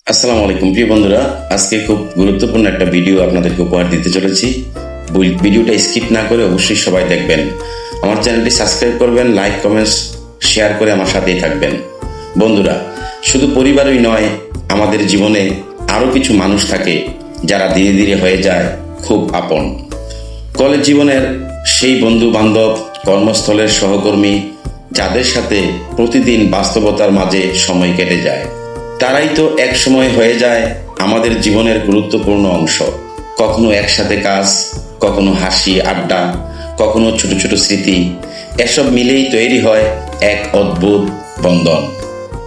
আসসালামু আলাইকুম প্রিয় বন্ধুরা, আজকে খুব গুরুত্বপূর্ণ একটা ভিডিও আপনাদেরকে উপহার দিতে চলেছি। ভিডিওটা স্কিপ না করে অবশ্যই সবাই দেখবেন। আমার চ্যানেলটি সাবস্ক্রাইব করবেন, লাইক কমেন্টস শেয়ার করে আমার সাথেই থাকবেন। বন্ধুরা, শুধু পরিবারই নয়, আমাদের জীবনে আরও কিছু মানুষ থাকে যারা ধীরে ধীরে হয়ে যায় খুব আপন। কলেজ জীবনের সেই বন্ধু বান্ধব, কর্মস্থলের সহকর্মী, যাদের সাথে প্রতিদিন বাস্তবতার মাঝে সময় কেটে যায়, তারাই তো এক সময় হয়ে যায় আমাদের জীবনের গুরুত্বপূর্ণ অংশ। কখনো একসাথে কাজ, কখনো হাসি আড্ডা, কখনো ছোট ছোট স্মৃতি, এসব মিলেই তৈরি হয় এক অদ্ভুত বন্ধন।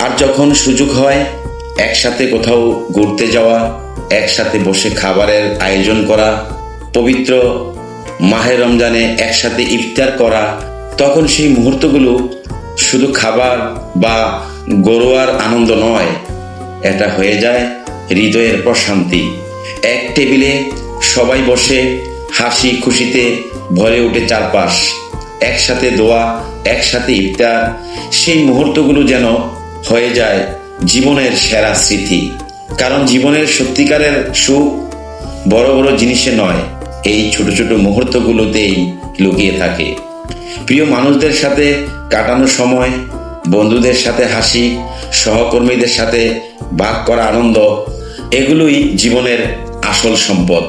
আর যখন সুযোগ হয় একসাথে কোথাও ঘুরতে যাওয়া, একসাথে বসে খাবারের আয়োজন করা, পবিত্র মাহে রমজানে একসাথে ইফতার করা, তখন সেই মুহূর্তগুলো শুধু খাবার বা ঘরোয়ার আনন্দ নয়, এটা হয়ে যায় হৃদয়ের প্রশান্তি। এক টেবিলে সবাই বসে হাসি খুশিতে ভরে ওঠে চারপাশ, একসাথে দোয়া, একসাথে ইফতার, সেই মুহূর্তগুলো যেন হয়ে যায় জীবনের সেরা স্মৃতি। কারণ জীবনের সত্যিকারের সুখ বড় বড় জিনিসে নয়, এই ছোট ছোট মুহূর্তগুলোতেই লুকিয়ে থাকে। প্রিয় মানুষদের সাথে কাটানো সময়, বন্ধুদের সাথে হাসি, সহকর্মীদের সাথে ভাগ করা আনন্দ, এগুলোই জীবনের আসল সম্পদ।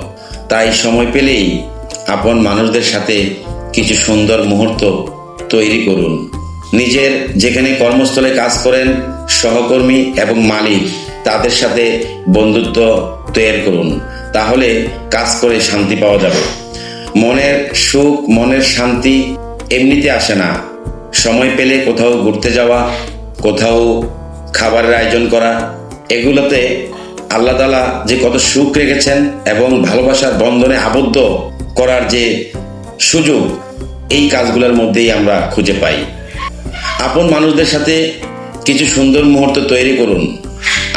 তাই সময় পেলেই আপন মানুষদের সাথে কিছু সুন্দর মুহূর্ত তৈরি করুন। নিজের যেখানে কর্মস্থলে কাজ করেন, সহকর্মী এবং মালিক, তাদের সাথে বন্ধুত্ব তৈরি করুন। তাহলে কাজ করে শান্তি পাওয়া যাবে। মনের সুখ, মনের শান্তি এমনিতে আসে না। সময় পেলে কোথাও ঘুরতে যাওয়া, কোথাও খাবারের আয়োজন করা, এগুলোতে আল্লাহ তাআলা যে কত সুখ রেখেছেন এবং ভালোবাসার বন্ধনে আবদ্ধ করার যে সুযোগ, এই কাজগুলোর মধ্যেই আমরা খুঁজে পাই। আপন মানুষদের সাথে কিছু সুন্দর মুহূর্ত তৈরি করুন।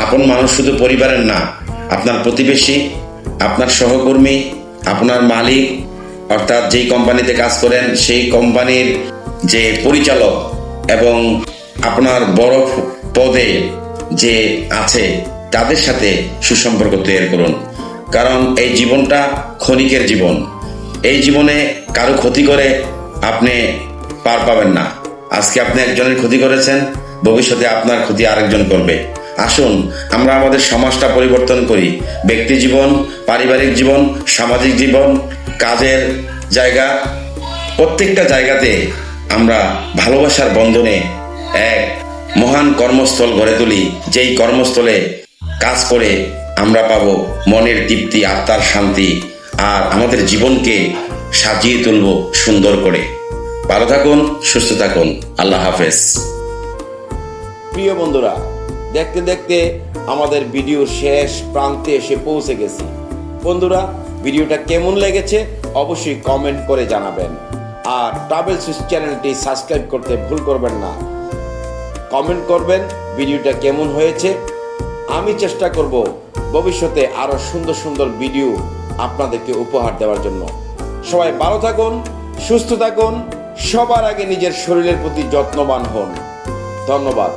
আপন মানুষ শুধু পরিবারের না, আপনার প্রতিবেশী, আপনার সহকর্মী, আপনার মালিক, অর্থাৎ যেই কোম্পানিতে কাজ করেন সেই কোম্পানির যে পরিচালক এবং আপনার বড় পদে যে আছে, তাদের সাথে সুসম্পর্ক তৈরি করুন। কারণ এই জীবনটা ক্ষণিকের জীবন। এই জীবনে কারো ক্ষতি করে আপনি পার পাবেন না। আজকে আপনি একজনের ক্ষতি করেছেন, ভবিষ্যতে আপনার ক্ষতি আরেকজন করবে। আসুন আমরা আমাদের সমাজটা পরিবর্তন করি। ব্যক্তি জীবন, পারিবারিক জীবন, সামাজিক জীবন, কাজের জায়গা, প্রত্যেকটা জায়গাতে আমরা ভালোবাসার বন্ধনে এক মহান কর্মস্থল গড়ে তুলি। যেই কর্মস্থলে কাজ করে আমরা পাবো মনের তৃপ্তি, আত্মার শান্তি, আর আমাদের জীবনকে সাজিয়ে তুলব সুন্দর করে। ভালো থাকুন, সুস্থ থাকুন। আল্লাহ হাফেজ। প্রিয় বন্ধুরা, দেখতে দেখতে আমাদের ভিডিওর শেষ প্রান্তে এসে পৌঁছে গেছি। বন্ধুরা, ভিডিওটা কেমন লেগেছে অবশ্যই কমেন্ট করে জানাবেন। আর ট্রাভেল সুইচ চ্যানেলটি সাবস্ক্রাইব করতে ভুল করবেন না। কমেন্ট করবেন ভিডিওটা কেমন হয়েছে। আমি চেষ্টা করব ভবিষ্যতে আরও সুন্দর সুন্দর ভিডিও আপনাদেরকে উপহার দেওয়ার জন্য। সবাই ভালো থাকুন, সুস্থ থাকুন, সবার আগে নিজের শরীরের প্রতি যত্নবান হন। ধন্যবাদ।